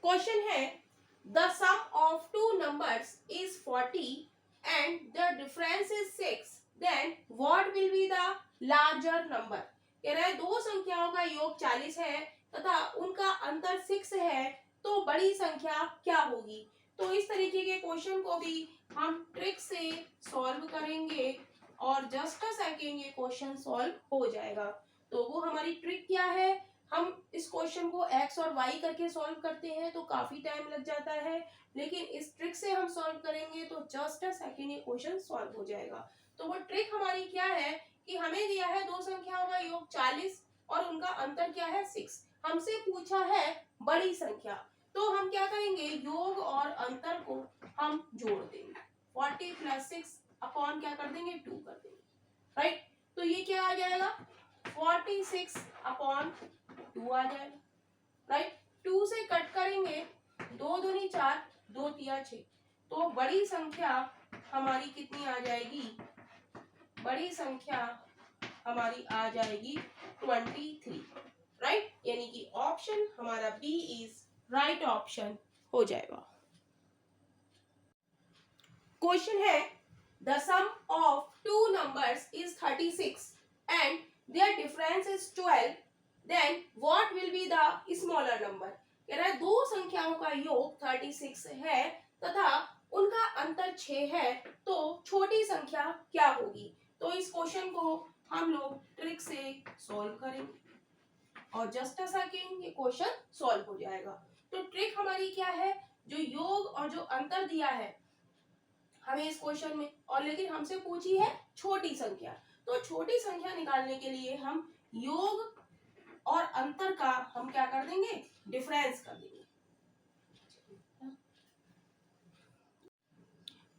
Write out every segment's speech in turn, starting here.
Question है the sum of two numbers is 40 and the difference is 6, then what will be the larger number. कह रहा है दो संख्याओं का योग 40 है तथा उनका अंतर 6 है, तो बड़ी संख्या क्या होगी। तो इस तरीके के क्वेश्चन को भी हम ट्रिक से सॉल्व करेंगे और जस्ट अ सेकेंड ये क्वेश्चन सॉल्व हो जाएगा। तो वो हमारी ट्रिक क्या है, हम इस क्वेश्चन को x और y करके सॉल्व करते हैं तो काफी टाइम लग जाता है, लेकिन इस ट्रिक से हम सॉल्व करेंगे तो जस्ट अ सेकेंड ये क्वेश्चन सॉल्व हो जाएगा। तो वो ट्रिक हमारी क्या है कि हमें दिया है दो संख्याओं का योग 40 और उनका अंतर क्या है 6, हमसे पूछा है बड़ी संख्या, तो हम क्या करेंगे योग और अंतर को हम जोड़ देंगे, 40 प्लस 6 अपॉन क्या कर देंगे 2 कर देंगे, राइट। तो ये क्या आ जाएगा 46 अपॉन 2 आ जाएगा, राइट। 2 से कट करेंगे, 2 दूनी 4, 2 तिया 6, तो बड़ी संख्या हमारी कितनी आ जाएगी, बड़ी संख्या हमारी आ जाएगी 23, राइट। यानी कि ऑप्शन हमारा बी इज राइट ऑप्शन हो जाएगा। क्वेश्चन है the sum of two numbers is 36 and their difference is 12, then what will be the smaller number. कह रहा है दो संख्याओं का योग 36 है तथा उनका अंतर 6 है, तो छोटी संख्या क्या होगी। तो इस क्वेश्चन को हम लोग ट्रिक से सॉल्व करेंगे और जस्ट अ सेकेंड ये क्वेश्चन सॉल्व हो जाएगा। तो ट्रिक हमारी क्या है, जो योग और जो अंतर दिया है हमें इस क्वेश्चन में, और लेकिन हमसे पूछी है छोटी संख्या, तो छोटी संख्या निकालने के लिए हम योग और अंतर का हम क्या कर देंगे डिफरेंस कर देंगे।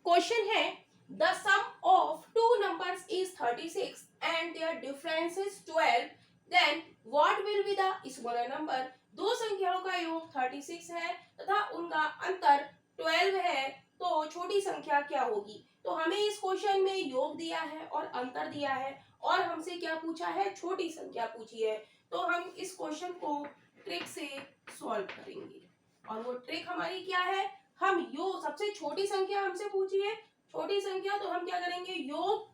क्वेश्चन है the sum of two numbers is 36 and their difference is 12, then what will be the smaller number. दो संख्याओं का योग 36 है तथा उनका अंतर 12 है, तो छोटी संख्या क्या होगी। तो हमें इस क्वेश्चन में योग दिया है और अंतर दिया है और हमसे क्या पूछा है छोटी संख्या पूछी है, तो हम इस क्वेश्चन को ट्रिक से सॉल्व करेंगे और वो ट्रिक हमारी क्या है, हम योग सबसे छोटी संख्या हमसे पूछी है छोटी संख्या, तो हम क्या करेंगे योग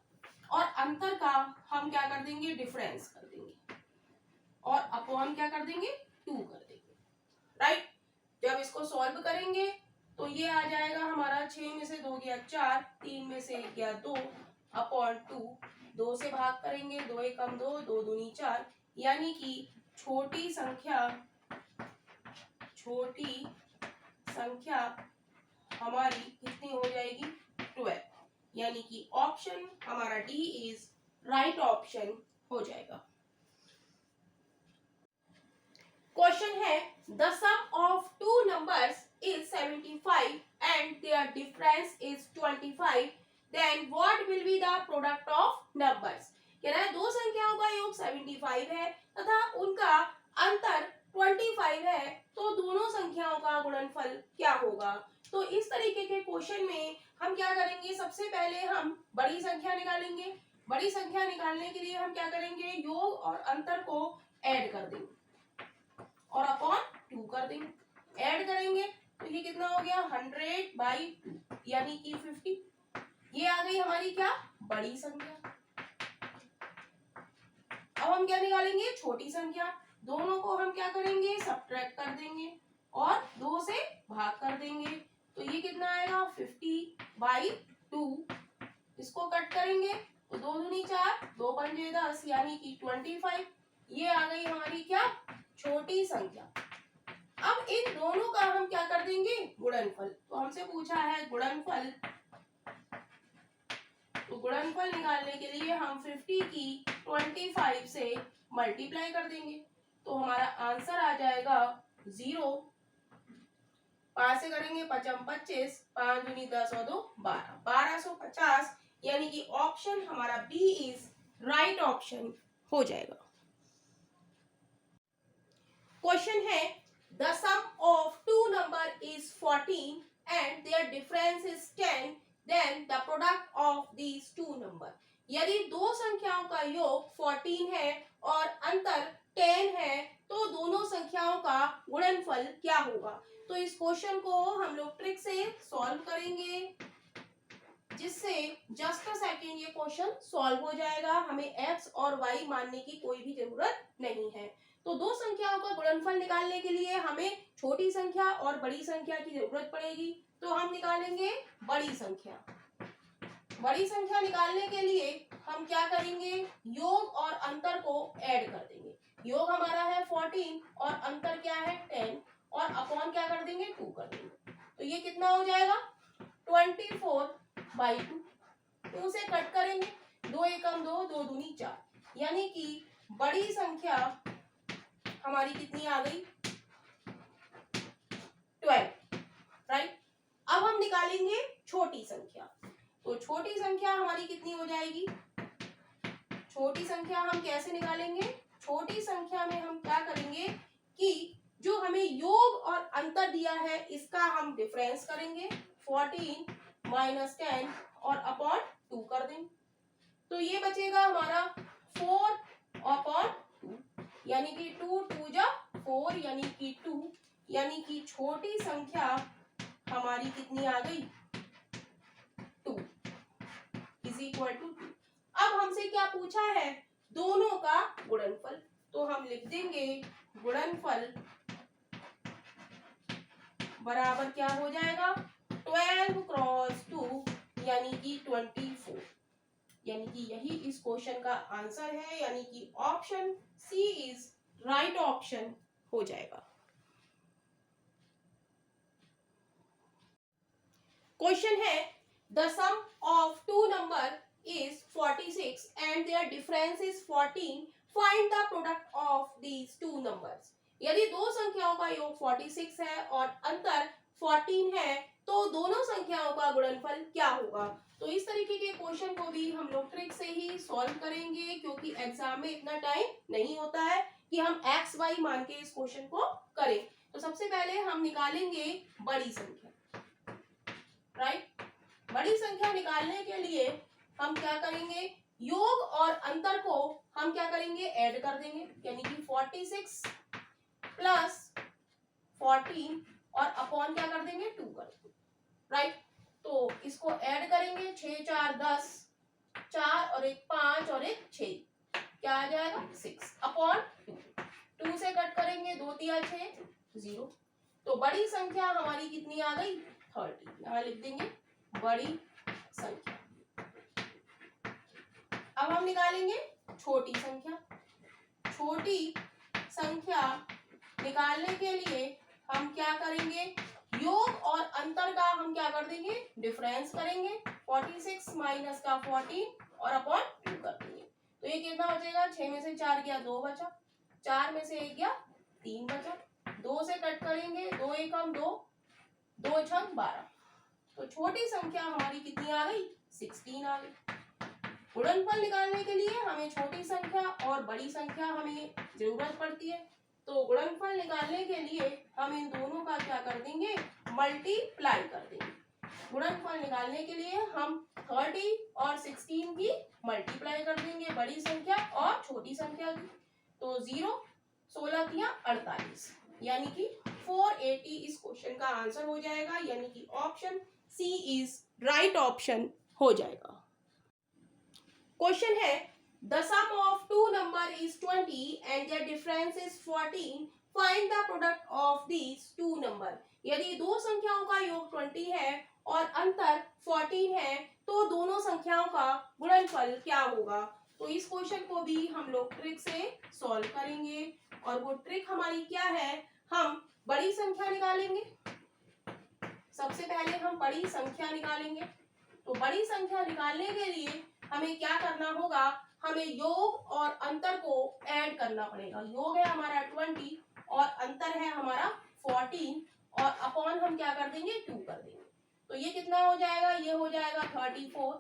और अंतर का हम क्या कर देंगे डिफरेंस कर देंगे और अपॉन क्या कर देंगे 2 कर देंगे, राइट। जब इसको सॉल्व करेंगे तो ये आ जाएगा हमारा 6 में से 2 गया 4, 3 में से 1 गया 2 अपॉन 2, 2 से भाग करेंगे 2 एकम 2, 2 दूनी 4, यानी कि छोटी संख्या हमारी कितनी हो जाएगी 12, यानी कि ऑप्शन हमारा डी इज राइट ऑप्शन हो जाएगा। क्वेश्चन है the sum of two numbers is 75 and their difference is 25, then what will be the product of numbers। कह रहा है दो संख्याओं का योग 75 है तथा उनका अंतर 25 है, तो दोनों संख्याओं का गुणनफल क्या होगा। तो इस तरीके के क्वेश्चन में हम क्या करेंगे, सबसे पहले हम बड़ी संख्या निकालेंगे, बड़ी संख्या निकालने के लिए हम क्या करेंगे योग और अंतर को ऐड कर देंगे और अपॉन 2 कर देंगे, ऐड करेंगे तो ये कितना हो गया 100/2 यानी कि 50, ये आ गई हमारी क्या बड़ी संख्या। अब हम क्या निकालेंगे छोटी संख्या, दोनों को हम क्या करेंगे सब्ट्रैक्ट कर देंगे और 2 से भाग कर देंगे, तो ये कितना आएगा 50/2, इसको कट करेंगे तो 2 दूनी 4, 2 पंजे 10 यानी कि 25, ये आ गई हमारी क्या छोटी संख्या। अब इन दोनों का हम क्या कर देंगे गुणनफल, तो हमसे पूछा है गुणनफल, तो गुणनफल निकालने के लिए हम 50 की 25 से मल्टीप्लाई कर देंगे, तो हमारा आंसर आ जाएगा 0, 5 से करेंगे 5 25, 5 दूनी 10 और 2 12, 1250, यानी कि ऑप्शन हमारा बी इज राइट ऑप्शन हो जाएगा। क्वेश्चन है the sum of two number is 14 and their difference is 10, then the product of these two number. यदि दो संख्याओं का योग 14 है और अंतर 10 है, तो दोनों संख्याओं का गुणनफल क्या होगा। तो इस क्वेश्चन को हम लोग ट्रिक से सॉल्व करेंगे, जिससे जस्ट अ सेकेंड ये क्वेश्चन सॉल्व हो जाएगा। हमें x और y मानने की कोई भी जरूरत नहीं है। तो दो संख्याओं का गुणनफल निकालने के लिए हमें छोटी संख्या और बड़ी संख्या की जरूरत पड़ेगी। तो हम निकालेंगे बड़ी संख्या। बड़ी संख्या निकालने के लिए हम क्या करेंगे, योग और अंतर को ऐड कर देंगे। योग हमारा है 14 और अंतर क्या है 10 और अपॉन क्या कर देंगे 2 कर देंगे। तो ये कितना हो जाएगा 24/2। 2 से कट करेंगे, 2 एकम 2, 2 दूनी 4, यानी कि बड़ी संख्या हमारी कितनी आ गई 12, राइट। अब हम निकालेंगे छोटी संख्या। तो छोटी संख्या हमारी कितनी हो जाएगी, छोटी संख्या हम कैसे निकालेंगे, छोटी संख्या में हम क्या करेंगे कि जो हमें योग और अंतर दिया है इसका हम डिफरेंस करेंगे, 14 माइनस 10 और अपॉन 2 कर देंगे। तो ये बचेगा हमारा 4 अपॉन 2, यानी कि 2 2 जा 4 यानी कि 2, यानी कि छोटी संख्या हमारी कितनी आ गई 2 इज इक्वल टू 2। अब हमसे क्या पूछा है, दोनों का गुणनफल। तो हम लिख देंगे गुणनफल बराबर क्या हो जाएगा 12 क्रॉस 2 यानी कि 24, यानी कि यही इस क्वेश्चन का आंसर है, यानी कि option C is right option हो जाएगा। क्वेश्चन है the sum of two number is 46 and their difference is 14, find the product of these two numbers। यदि दो संख्याओं का योग 46 है और अंतर 14 है तो दोनों संख्याओं का गुणनफल क्या होगा। तो इस तरीके के क्वेश्चन को भी हम लोग ट्रिक से ही सॉल्व करेंगे, क्योंकि एग्जाम में इतना टाइम नहीं होता है कि हम एक्स वाई मान के इस क्वेश्चन को करें। तो सबसे पहले हम निकालेंगे बड़ी संख्या, राइट। बड़ी संख्या निकालने के लिए हम क्या करेंगे, योग और अंतर को हम क्या करेंगे ऐड कर देंगे, यानी कि 46 प्लस 14 और अपॉन क्या कर देंगे 2 कर देंगे, राइट। तो इसको ऐड करेंगे, 6 4 10, 4 और 1 5 और 1 6, क्या आ जाएगा 6 अपॉन 2 से कट करेंगे, 2 3 6 0। तो बड़ी संख्या हमारी कितनी आ गई 30। यहाँ लिख देंगे बड़ी संख्या। अब हम निकालेंगे छोटी संख्या। छोटी संख्या निकालने के लिए हम क्या करेंगे, योग और अंतर का हम क्या कर देंगे डिफरेंस करेंगे, 46 माइनस का 14 और अपॉन 2 कर देंगे। तो ये कितना बचेगा, 6 में से 4 गया 2 बचा, 4 में से 1 गया 3 बचा, 2 से कट करेंगे, 2 एकम 2, 2 छक 12। तो छोटी संख्या हमारी कितनी आ गई 16 आ गई। गुणनफल निकालने के लिए हमें छोटी संख्या और बड़ी संख्या हमें जरूरत पड़ती है। तो गुणनफल निकालने के लिए हम इन दोनों का क्या कर देंगे मल्टीप्लाई कर देंगे। गुणनफल निकालने के लिए हम 30 और 16 की मल्टीप्लाई कर देंगे, बड़ी संख्या और छोटी संख्या की। तो 0 16 तिया 48, यानी कि 480 इस क्वेश्चन का आंसर हो जाएगा, यानी कि option C is right option हो जाएगा। क्वेश्चन है the sum of two number is 20 and their difference is 14, find the product of these two number. यदि दो संख्याओं का योग 20 है और अंतर 14 है तो दोनों संख्याओं का गुणनफल क्या होगा। तो इस क्वेश्चन को भी हम लोग ट्रिक से सॉल्व करेंगे, और वो ट्रिक हमारी क्या है, हम बड़ी संख्या निकालेंगे। सबसे पहले हम बड़ी संख्या निकालेंगे। तो बड़ी संख्या निकालने के लिए हमें क्या करना होगा, हमें योग और अंतर को ऐड करना पड़ेगा। योग है हमारा 20 और अंतर है हमारा 14, और अपॉन हम क्या कर देंगे 2 कर देंगे। तो ये कितना हो जाएगा, ये हो जाएगा 34,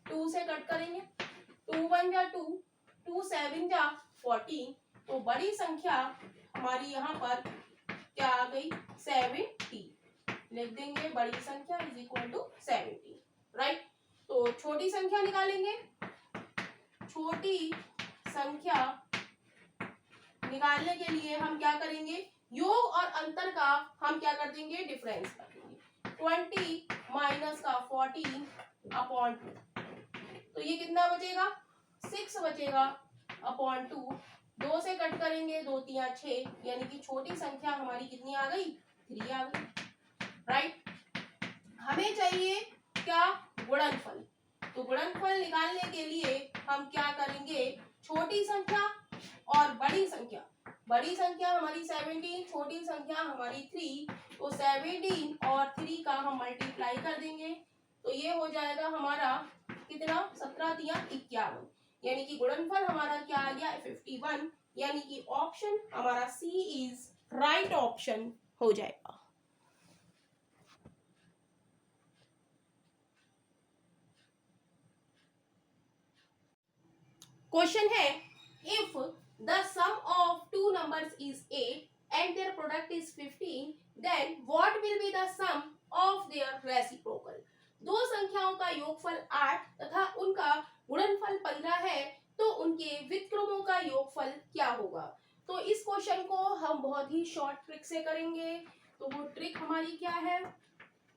2 से कट करेंगे, 2 1 जा 2, 2 7 जा 14। तो बड़ी संख्या हमारी यहाँ पर क्या आ गई 70, लिख देंगे बड़ी संख्या इज इक्वल टू 70, राइट। तो छोटी संख्या निकालेंगे। छोटी संख्या निकालने के लिए हम क्या करेंगे, योग और अंतर का हम क्या कर देंगे, डिफरेंस कर देंगे। 20 माइनस का 14 अपॉन 2, तो ये कितना बचेगा, 6 बचेगा अपॉन 2। 2 से कट करेंगे, 2 3 6, यानी कि छोटी संख्या हमारी कितनी आ गई, 3 आ गई, राइट। हमें चाहिए क्या, गुणनफल। तो गुणनफल निकालने के लिए हम क्या करेंगे, छोटी संख्या और बड़ी संख्या। बड़ी संख्या हमारी 17, छोटी संख्या हमारी 3, तो 17 और 3 का हम मल्टीप्लाई कर देंगे, तो ये हो जाएगा हमारा कितना, 17 3 51, यानी कि गुणनफल हमारा क्या आ गया, 51, यानी कि ऑप्शन हमारा सी इज राइट ऑप्शन हो जाएगा। क्वेश्चन है, if the sum of two numbers is 8 and their product is 15, then what will be the sum of their reciprocal. दो संख्याओं का योगफल 8 तथा उनका गुणनफल 15 है, तो उनके व्युत्क्रमों का योगफल क्या होगा। तो इस क्वेश्चन को हम बहुत ही शॉर्ट ट्रिक से करेंगे। तो वो ट्रिक हमारी क्या है,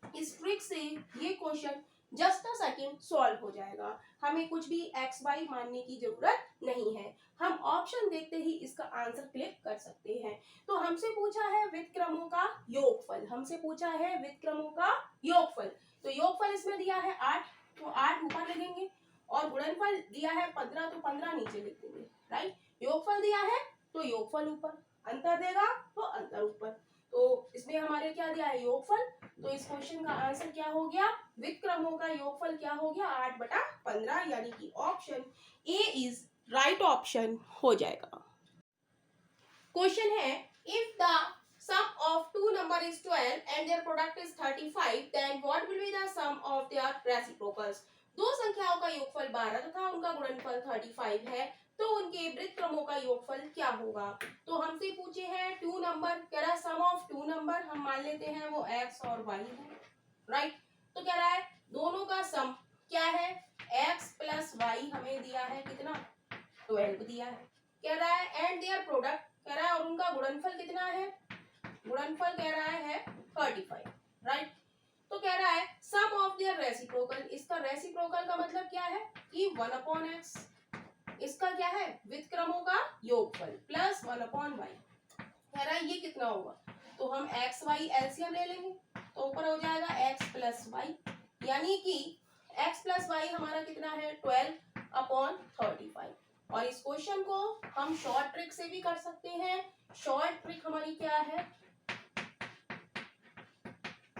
इस ट्रिक से ये question just a second solve हो जाएगा। हमें कुछ भी एक्स वाई मानने की जरूरत नहीं है, हम ऑप्शन देखते ही इसका आंसर क्लिक कर सकते हैं। तो हमसे पूछा है व्युत्क्रमों का योगफल, हमसे पूछा है व्युत्क्रमों का योगफल। तो योगफल इसमें दिया है 8, तो 8 ऊपर लिखेंगे, और गुणनफल दिया है 15, तो 15 नीचे लिख देंगे, राइट। योगफल दिया है तो योगफल ऊपर, अंतर देगा तो अंतर ऊपर। तो इसमें हमारे क्या दिया है, योगफल। तो इस क्वेश्चन का आंसर क्या हो गया, व्युत्क्रमों का योगफल क्या हो गया, 8/15, यानी कि option A is right option हो जाएगा। क्वेश्चन है, if the sum of two number is 12 and their product is 35, then what will be the sum of their reciprocals। दो संख्याओं का योगफल 12 तथा उनका गुणनफल 35 है, तो उनके व्युत्क्रमों का योगफल क्या होगा। तो हमसे पूछे हैं टू नंबर, कह रहा है सम ऑफ टू नंबर, हम मान लेते हैं वो x और y है, राइट। तो कह रहा है दोनों का सम क्या है, x प्लस वाई हमें दिया है कितना, 12 दिया है। कह रहा है एंड देयर प्रोडक्ट, कह रहा है और उनका गुणनफल कितना है, गुणनफल कह रहा है 35, राइट। तो कह रहा है सम ऑफ देयर रेसिप्रोकल, इसका रेसिप्रोकल का मतलब क्या है कि 1/x, इसका क्या है, व्युत्क्रमों का योगफल प्लस 1/y। कह रहा है ये कितना होगा, तो हम x y एलसीएम ले लेंगे, तो ऊपर हो जाएगा x प्लस वाई, यानी कि x प्लस वाई हमारा कितना है 12/35। और इस क्वेश्चन को हम शॉर्ट ट्रिक से भी कर सकते हैं। शॉर्ट ट्रिक हमारी क्या है,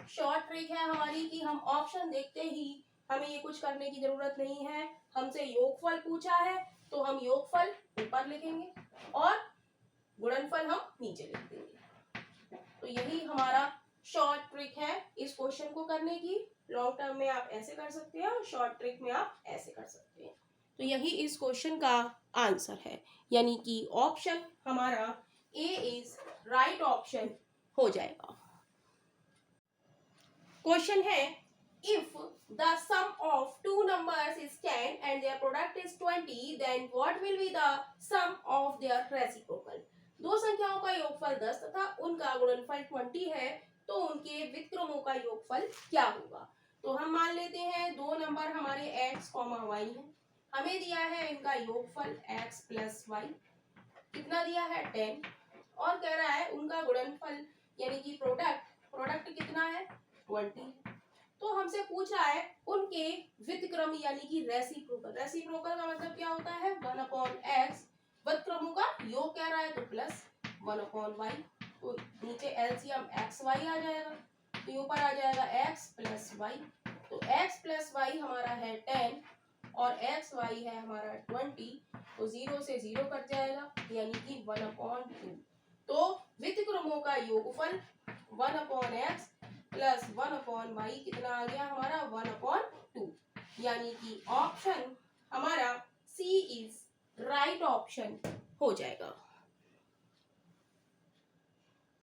शॉर्ट ट्रिक है हमारी कि हम ऑप्शन देखते ही, हमें ये कुछ करने की जरूरत नहीं है, हमसे योगफल पूछा है तो हम योगफल ऊपर लिखेंगे और गुणनफल हम नीचे लिख देंगे। तो यही हमारा शॉर्ट ट्रिक है इस क्वेश्चन को करने की। लॉन्ग टर्म में आप ऐसे कर सकते हैं और शॉर्ट ट्रिक में आप ऐसे कर सकते हैं। तो यही इस क्वेश्चन का आंसर है, यानी कि ऑप्शन हमारा ए इज राइट ऑप्शन हो जाएगा। क्वेश्चन है, if the sum of two numbers is 10 and their product is 20, then what will be the sum of their reciprocal। दो संख्याओं का योगफल 10 तथा उनका गुणनफल 20 है, तो उनके व्युत्क्रमों का योगफल क्या होगा। तो हम मान लेते हैं दो नंबर हमारे x, y है, हमें दिया है इनका योगफल x प्लस वाई, कितना दिया है 10, और कह रहा है उनका गुणनफल यानी कि प्रोडक्ट कितना है 20। तो हमसे पूछा है उनके व्युत्क्रम यानी कि रेसिप्रोकल। रेसिप्रोकल का मतलब क्या होता है, 1/x, व्युत्क्रमों का योग कह रहा है तो प्लस 1/y, तो नीचे एलसीएम एक्स वाई आ जाएगा, तो ऊपर आ जाएगा x प्लस वाई। तो x प्लस वाई हमारा है 10 और एक्स वाई है हमारा 20, तो 0 से 0 कट जाएगा, यानी कि 1/2। तो व्युत्क्रमों का योगफल 1/x प्लस 1/y कितना आ गया हमारा 1/2, यानी कि ऑप्शन हमारा सी इज राइट ऑप्शन हो जाएगा।